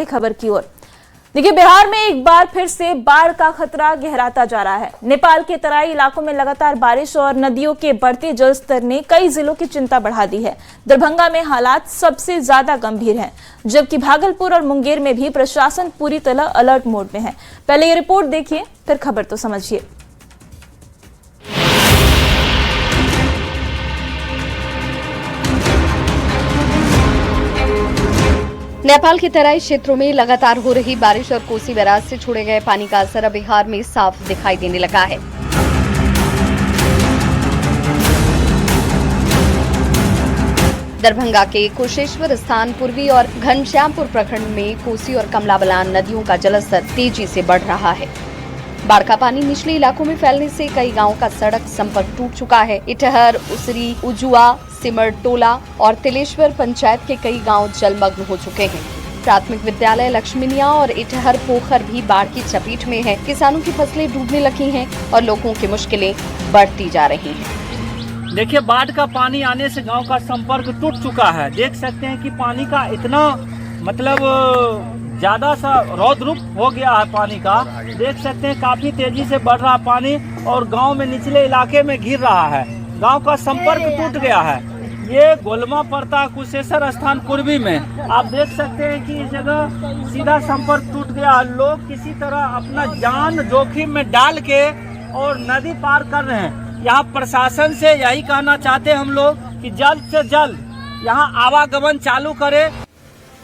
अगली खबर की ओर। देखिए, बिहार में एक बार फिर से बाढ़ का खतरा गहराता जा रहा है। नेपाल के तराई इलाकों में लगातार बारिश और नदियों के बढ़ते जलस्तर ने कई जिलों की चिंता बढ़ा दी है। दरभंगा में हालात सबसे ज्यादा गंभीर हैं, जबकि भागलपुर और मुंगेर में भी प्रशासन पूरी तरह अलर्ट मोड में है। पहले ये रिपोर्ट देखिए, फिर खबर तो समझिए। नेपाल के तराई क्षेत्रों में लगातार हो रही बारिश और कोसी बैराज से छोड़े गए पानी का असर अब बिहार में साफ दिखाई देने लगा है। दरभंगा के कुशेश्वर स्थान, पूर्वी और घनश्यामपुर प्रखंड में कोसी और कमला बलान नदियों का जलस्तर तेजी से बढ़ रहा है। बाढ़ का पानी निचले इलाकों में फैलने से कई गांवों का सड़क संपर्क टूट चुका है। इटहर, उसरी, उजुआ, सिमरटोला और तिलेश्वर पंचायत के कई गांव जलमग्न हो चुके हैं। प्राथमिक विद्यालय लक्ष्मीनिया और इटहर पोखर भी बाढ़ की चपेट में है। किसानों की फसलें डूबने लगी हैं और लोगों की मुश्किलें बढ़ती जा रही हैं। देखिए, बाढ़ का पानी आने से गांव का संपर्क टूट चुका है। देख सकते हैं कि पानी का इतना ज्यादा सा रौद्र रूप हो गया है। पानी का देख सकते हैं काफी तेजी से बढ़ रहा पानी और गांव में निचले इलाके में घिर रहा है। गांव का संपर्क टूट गया है। ये गोलमा पड़ता कुशेश्वर स्थान पूर्वी में। आप देख सकते हैं कि इस जगह सीधा संपर्क टूट गया है। लोग किसी तरह अपना जान जोखिम में डाल के और नदी पार कर रहे हैं। यहाँ प्रशासन से यही कहना चाहते हैं हम लोग कि जल्द से जल्द यहाँ आवागमन चालू करे।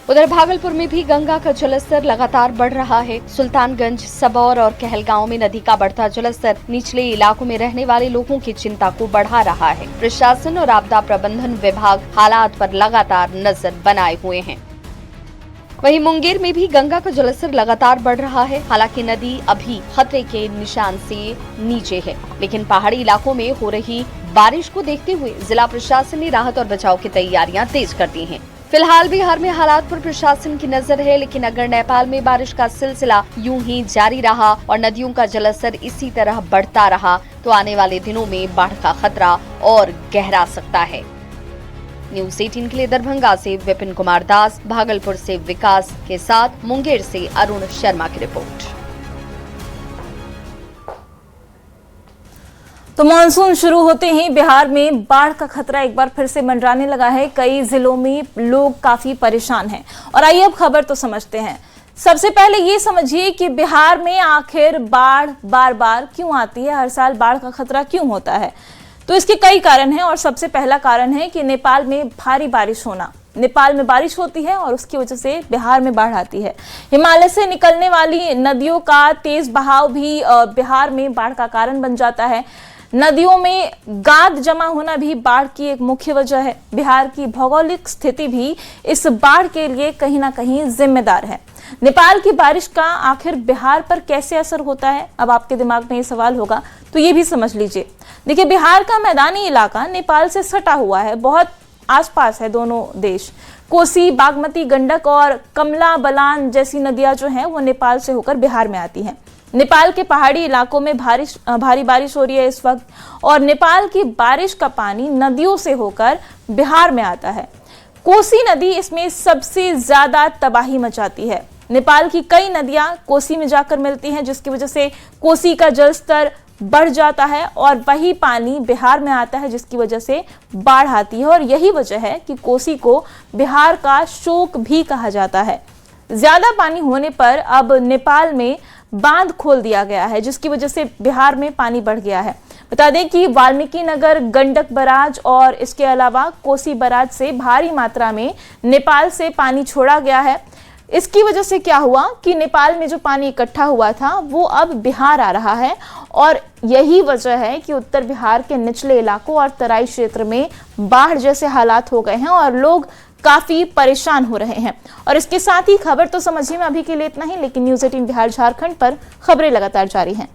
उधर भागलपुर में भी गंगा का जलस्तर लगातार बढ़ रहा है। सुल्तानगंज, सबौर और कहलगांव में नदी का बढ़ता जलस्तर निचले इलाकों में रहने वाले लोगों की चिंता को बढ़ा रहा है। प्रशासन और आपदा प्रबंधन विभाग हालात पर लगातार नजर बनाए हुए हैं। वहीं मुंगेर में भी गंगा का जलस्तर लगातार बढ़ रहा है। हालांकि नदी अभी खतरे के निशान से नीचे है, लेकिन पहाड़ी इलाकों में हो रही बारिश को देखते हुए जिला प्रशासन ने राहत और बचाव की तैयारियां तेज कर दी हैं। फिलहाल बिहार में हालात पर प्रशासन की नजर है, लेकिन अगर नेपाल में बारिश का सिलसिला यूं ही जारी रहा और नदियों का जलस्तर इसी तरह बढ़ता रहा तो आने वाले दिनों में बाढ़ का खतरा और गहरा सकता है। न्यूज़ 18 के लिए दरभंगा से विपिन कुमार दास, भागलपुर से विकास के साथ मुंगेर से अरुण शर्मा की रिपोर्ट। तो मानसून शुरू होते ही बिहार में बाढ़ का खतरा एक बार फिर से मंडराने लगा है। कई जिलों में लोग काफी परेशान हैं और आइए अब खबर तो समझते हैं। सबसे पहले ये समझिए कि बिहार में आखिर बाढ़ बार बार क्यों आती है, हर साल बाढ़ का खतरा क्यों होता है। तो इसके कई कारण हैं और सबसे पहला कारण है कि नेपाल में भारी बारिश होना। नेपाल में बारिश होती है और उसकी वजह से बिहार में बाढ़ आती है। हिमालय से निकलने वाली नदियों का तेज बहाव भी बिहार में बाढ़ का कारण बन जाता है। नदियों में गाद जमा होना भी बाढ़ की एक मुख्य वजह है। बिहार की भौगोलिक स्थिति भी इस बाढ़ के लिए कहीं ना कहीं जिम्मेदार है। नेपाल की बारिश का आखिर बिहार पर कैसे असर होता है, अब आपके दिमाग में ये सवाल होगा तो ये भी समझ लीजिए। देखिए, बिहार का मैदानी इलाका नेपाल से सटा हुआ है, बहुत आसपास है दोनों देश। कोसी, बागमती, गंडक और कमला बलान जैसी नदियां जो हैं वो नेपाल से होकर बिहार में आती हैं। नेपाल के पहाड़ी इलाकों में भारी बारिश हो रही है इस वक्त और नेपाल की बारिश का पानी नदियों से होकर बिहार में आता है। कोसी नदी इसमें सबसे ज्यादा तबाही मचाती है। नेपाल की कई नदियां कोसी में जाकर मिलती हैं, जिसकी वजह से कोसी का जलस्तर बढ़ जाता है और वही पानी बिहार में आता है, जिसकी वजह से बाढ़ आती है। और यही वजह है कि कोसी को बिहार का शोक भी कहा जाता है। ज्यादा पानी होने पर अब नेपाल में बांध खोल दिया गया है, जिसकी वजह से बिहार में पानी बढ़ गया है। बता दें कि वाल्मीकि नगर, गंडक बराज और इसके अलावा कोसी बराज से भारी मात्रा में नेपाल से पानी छोड़ा गया है। इसकी वजह से क्या हुआ कि नेपाल में जो पानी इकट्ठा हुआ था वो अब बिहार आ रहा है और यही वजह है कि उत्तर बिहार के निचले इलाकों और तराई क्षेत्र में बाढ़ जैसे हालात हो गए हैं और लोग काफी परेशान हो रहे हैं। और इसके साथ ही खबर तो समझिए में अभी के लिए इतना ही, लेकिन न्यूज़ 18 बिहार झारखंड पर खबरें लगातार जारी हैं।